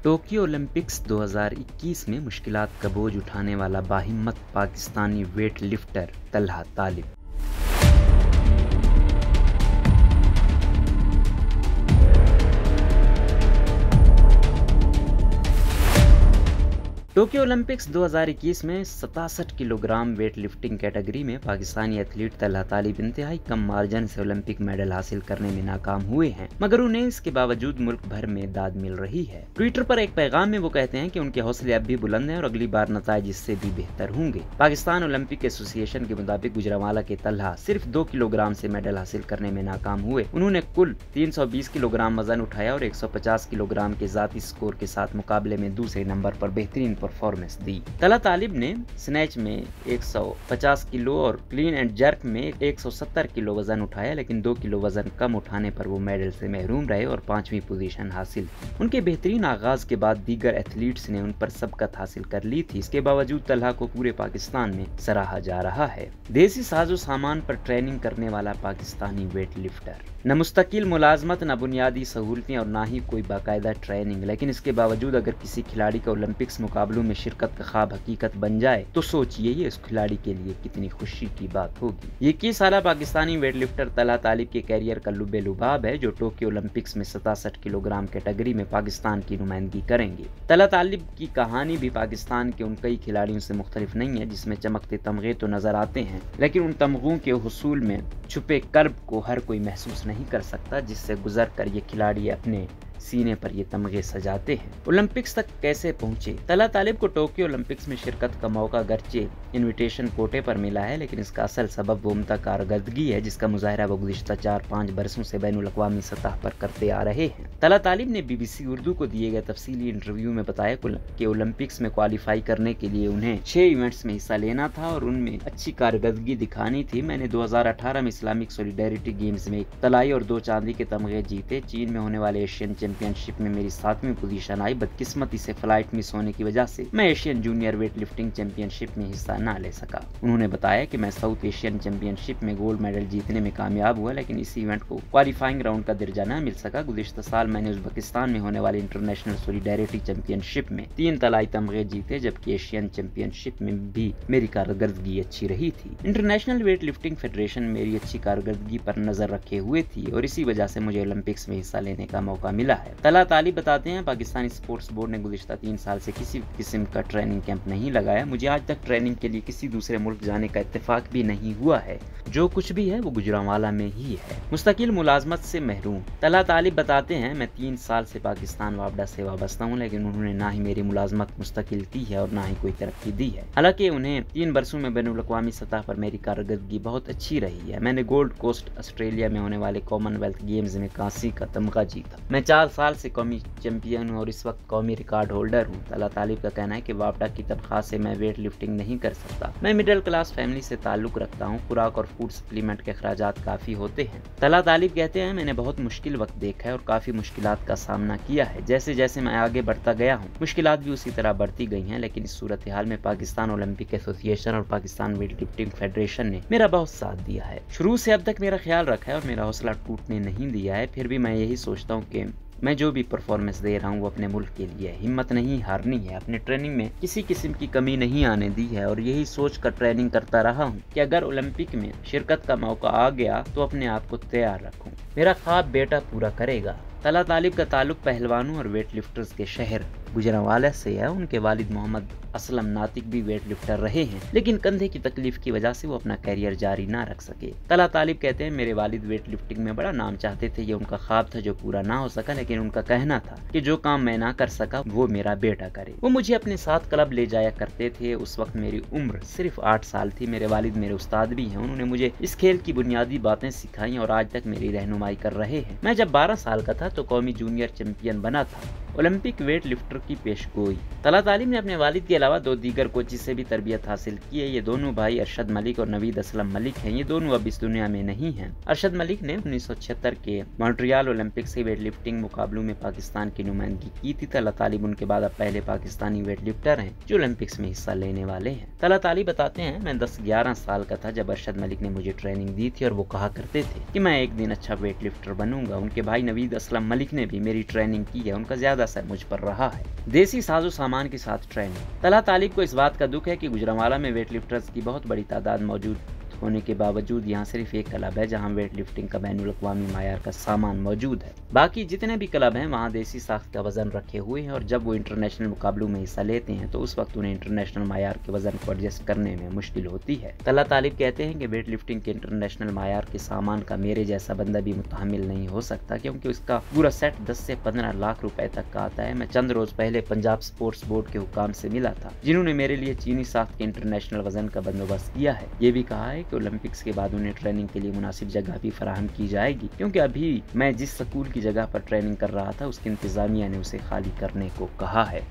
Tokyo Olympics 2021 में मुश्किलात का बोझ उठाने वाला बाहिम्मत पाकिस्तानी वेट लिफ्टर तलहा तालिब। टोक्यो ओलंपिक्स 2021 में 67 किलोग्राम वेट लिफ्टिंग कैटेगरी में पाकिस्तानी एथलीट तलहा तालिब इंतहाई कम मार्जिन से ओलंपिक मेडल हासिल करने में नाकाम हुए हैं, मगर उन्हें इसके बावजूद मुल्क भर में दाद मिल रही है। ट्विटर पर एक पैगाम में वो कहते हैं कि उनके हौसले अब भी बुलंद हैं और अगली बार नताइज इससे भी बेहतर होंगे। पाकिस्तान ओलंपिक एसोसिएशन के मुताबिक गुजरांवाला के तलहा सिर्फ 2 किलोग्राम से मेडल हासिल करने में नाकाम हुए। उन्होंने कुल 320 किलोग्राम वजन उठाया और 150 किलोग्राम के जाती स्कोर के साथ मुकाबले में दूसरे नंबर पर बेहतरीन परफॉर्मेंस दी। तलहा तालिब ने स्नैच में 150 किलो और क्लीन एंड जर्क में 170 किलो वजन उठाया, लेकिन 2 किलो वजन कम उठाने पर वो मेडल से महरूम रहे और 5वीं पोजीशन हासिल की। उनके बेहतरीन आगाज के बाद दीगर एथलीट्स ने उन पर सबकत हासिल कर ली थी। इसके बावजूद तलहा को पूरे पाकिस्तान में सराहा जा रहा है। देसी साजो सामान पर ट्रेनिंग करने वाला पाकिस्तानी वेट लिफ्टर, न मुस्तकिल मुलाजमत, न बुनियादी सहूलतें और न ही कोई बाकायदा ट्रेनिंग, लेकिन इसके बावजूद अगर किसी खिलाड़ी का ओलंपिक्स मुकाबलों में शिरकत का ख्वाब हकीकत बन जाए तो सोचिए ये उस खिलाड़ी के लिए कितनी खुशी की बात होगी। ये 21 साल पाकिस्तानी वेट लिफ्टर तलहा तालिब के कैरियर का लुबे लुबाब है, जो टोक्यो ओलंपिक्स में 67 किलोग्राम कैटेगरी में पाकिस्तान की नुमाइंदगी करेंगे। तलहा तालिब की कहानी भी पाकिस्तान के उन कई खिलाड़ियों से मुख्तलिफ नहीं है, जिसमें चमकते तमगे तो नजर आते हैं, लेकिन उन तमगों के हुसूल में छुपे कर्ब को हर कोई महसूस नहीं कर सकता, जिससे गुजर कर ये खिलाड़ी अपने सीने पर ये तमगे सजाते हैं। ओलंपिक्स तक कैसे पहुंचे? तलहा तालिब को टोक्यो ओलंपिक्स में शिरकत का मौका गर्चे इनविटेशन कोटे पर मिला है, लेकिन इसका असल सबब वो उम्दा कारकर्दगी है, जिसका मुजाहरा वो गुज़िश्ता 4-5 बरसों से बैनुल अक़वामी सतह पर करते आ रहे हैं। तलहा तालिब ने BBC उर्दू को दिए गए तफसीली इंटरव्यू में बताया कि ओलंपिक्स में क्वालिफाई करने के लिए उन्हें 6 इवेंट्स में हिस्सा लेना था और उनमें अच्छी कारकर्दगी दिखानी थी। मैंने 2018 में इस्लामिक सॉलिडेरिटी गेम्स में 1 तलाई और 2 चांदी के तमगे जीते। चीन में होने वाले एशियन चैंपियनशिप में मेरी 7वीं पोजीशन आई। बदकिस्मती से फ्लाइट मिस होने की वजह से मैं Asian junior weight lifting championship में हिस्सा न ले सका। उन्होंने बताया कि मैं साउथ एशियन चैंपियनशिप में गोल्ड मेडल जीतने में कामयाब हुआ, लेकिन इस इवेंट को क्वालिफाइंग राउंड का दर्जा न मिल सका। गुज़िश्ता साल मैंने उज़्बेकिस्तान में होने वाले इंटरनेशनल सॉलिडेरिटी चैंपियनशिप में 3 तलाई तमगे जीते, जबकि एशियन चैंपियनशिप में भी मेरी कारकर्दगी अच्छी रही थी। इंटरनेशनल वेट लिफ्टिंग फेडरेशन मेरी अच्छी कारकर्दगी पर नजर रखे हुए थी और इसी वजह से मुझे ओलंपिक्स में हिस्सा लेने का मौका मिला है। तलहा तालिब बताते हैं, पाकिस्तानी स्पोर्ट्स बोर्ड ने गुज़िश्ता 3 साल से किसी किस्म का ट्रेनिंग कैंप नहीं लगाया। मुझे आज तक ट्रेनिंग के लिए किसी दूसरे मुल्क जाने का इत्तेफाक भी नहीं हुआ है। जो कुछ भी है वो गुजरांवाला में ही है। मुस्तकिल मुलाजमत से महरूम। तलहा तालिब बताते हैं, मैं 3 साल से पाकिस्तान वापडा से वाबस्ता हूँ, लेकिन उन्होंने ना ही मेरी मुलाजमत मुस्तकिल की है और ना ही कोई तरक्की दी है। हालांकि उन्हें 3 बरसों में बैनुल अक़वामी सतह पर मेरी कारकर्दगी बहुत अच्छी रही है। मैंने गोल्ड कोस्ट ऑस्ट्रेलिया में होने वाले कॉमनवेल्थ गेम्स में कांसी का तमगा जीता। मैं 4 साल से कौमी चैंपियन हूँ और इस वक्त कौमी रिकॉर्ड होल्डर हूँ। तलहा तालिब का कहना है कि वापडा की तनख्वाह से मैं वेट लिफ्टिंग नहीं कर सकता। मैं मिडिल क्लास फैमिली से ताल्लुक रखता हूँ। खुराक और फूड सप्लीमेंट के अखराजात काफी होते हैं। तलहा तालिब कहते हैं, मैंने बहुत मुश्किल वक्त देखा है और काफी मुश्किलात का सामना किया है। जैसे जैसे मैं आगे बढ़ता गया हूँ, मुश्किलात भी उसी तरह बढ़ती गई हैं, लेकिन इस सूरत हाल में पाकिस्तान ओलंपिक एसोसिएशन और पाकिस्तान वेट लिफ्टिंग फेडरेशन ने मेरा बहुत साथ दिया है। शुरू से अब तक मेरा ख्याल रखा है और मेरा हौसला टूटने नहीं दिया है। फिर भी मैं यही सोचता हूँ कि मैं जो भी परफॉर्मेंस दे रहा हूँ वो अपने मुल्क के लिए। हिम्मत नहीं हारनी है। अपने ट्रेनिंग में किसी किस्म की कमी नहीं आने दी है और यही सोच कर ट्रेनिंग करता रहा हूँ कि अगर ओलंपिक में शिरकत का मौका आ गया तो अपने आप को तैयार रखूँ। मेरा ख्वाब बेटा पूरा करेगा। तलहा तालिब का ताल्लुक पहलवानों और वेट लिफ्टर्स के शहर गुजरांवाला से है। उनके वालिद मोहम्मद असलम नातिक भी वेट लिफ्टर रहे हैं, लेकिन कंधे की तकलीफ की वजह से वो अपना कैरियर जारी ना रख सके। तलहा तालिब कहते हैं, मेरे वालिद वेट लिफ्टिंग में बड़ा नाम चाहते थे। ये उनका ख्वाब था जो पूरा ना हो सका, लेकिन उनका कहना था कि जो काम मैं ना कर सका वो मेरा बेटा करे। वो मुझे अपने साथ क्लब ले जाया करते थे। उस वक्त मेरी उम्र सिर्फ 8 साल थी। मेरे वालिद मेरे उस्ताद भी हैं। उन्होंने मुझे इस खेल की बुनियादी बातें सिखाई और आज तक मेरी रहनुमाई कर रहे हैं। मैं जब 12 साल का था तो कौमी जूनियर चैंपियन बना था। ओलंपिक वेट लिफ्टर की पेशगोई। तलहा तालिब ने अपने वालिद के अलावा 2 दीगर कोचिज से भी तरबियत हासिल की है। ये दोनों भाई अरशद मलिक और नवीद असलम मलिक हैं। ये दोनों अब इस दुनिया में नहीं हैं। अरशद मलिक ने 1976 के मॉन्ट्रियल ओलंपिक से वेट लिफ्टिंग मुकाबलों में पाकिस्तान की नुमाइंदगी की थी। तलहा तालिब उनके बाद अब पहले पाकिस्तानी वेट लिफ्टर हैं जो ओलंपिक्स में हिस्सा लेने वाले हैं। तलहा तालिब बताते हैं, मैं 10-11 साल का था जब अरशद मलिक ने मुझे ट्रेनिंग दी थी और वो कहा करते थे कि मैं एक दिन अच्छा वेट लिफ्टर बनूंगा। उनके भाई नवीद असलम मलिक ने भी मेरी ट्रेनिंग की है। उनका ज्यादा ज्यादा असर मुझ पर रहा है। देसी साजो सामान के साथ ट्रेनिंग। तलहा तालिब को इस बात का दुख है कि गुजरांवाला में वेट लिफ्टर्स की बहुत बड़ी तादाद मौजूद होने के बावजूद यहाँ सिर्फ एक क्लब है जहाँ वेट लिफ्टिंग का बैनुल अक़वामी मायार का सामान मौजूद है। बाकी जितने भी क्लब हैं वहाँ देसी साख्त का वजन रखे हुए हैं और जब वो इंटरनेशनल मुकाबलों में हिस्सा लेते हैं तो उस वक्त उन्हें इंटरनेशनल मायार के वजन को एडजस्ट करने में मुश्किल होती है। तलहा तालिब कहते हैं कि वेट लिफ्टिंग के इंटरनेशनल मायार के सामान का मेरे जैसा बंदा भी मुतहम्मिल नहीं हो सकता, क्योंकि उसका पूरा सेट 10 से 15 लाख रुपए तक का आता है। मैं चंद रोज पहले पंजाब स्पोर्ट्स बोर्ड के हुकाम से मिला था, जिन्होंने मेरे लिए चीनी साख्त के इंटरनेशनल वजन का बंदोबस्त किया है। ये भी कहा है कि ओलंपिक्स के बाद उन्हें ट्रेनिंग के लिए मुनासिब जगह भी फराहम की जाएगी, क्योंकि अभी मैं जिस स्कूल की जगह पर ट्रेनिंग कर रहा था उसकी इंतजामिया ने उसे खाली करने को कहा है।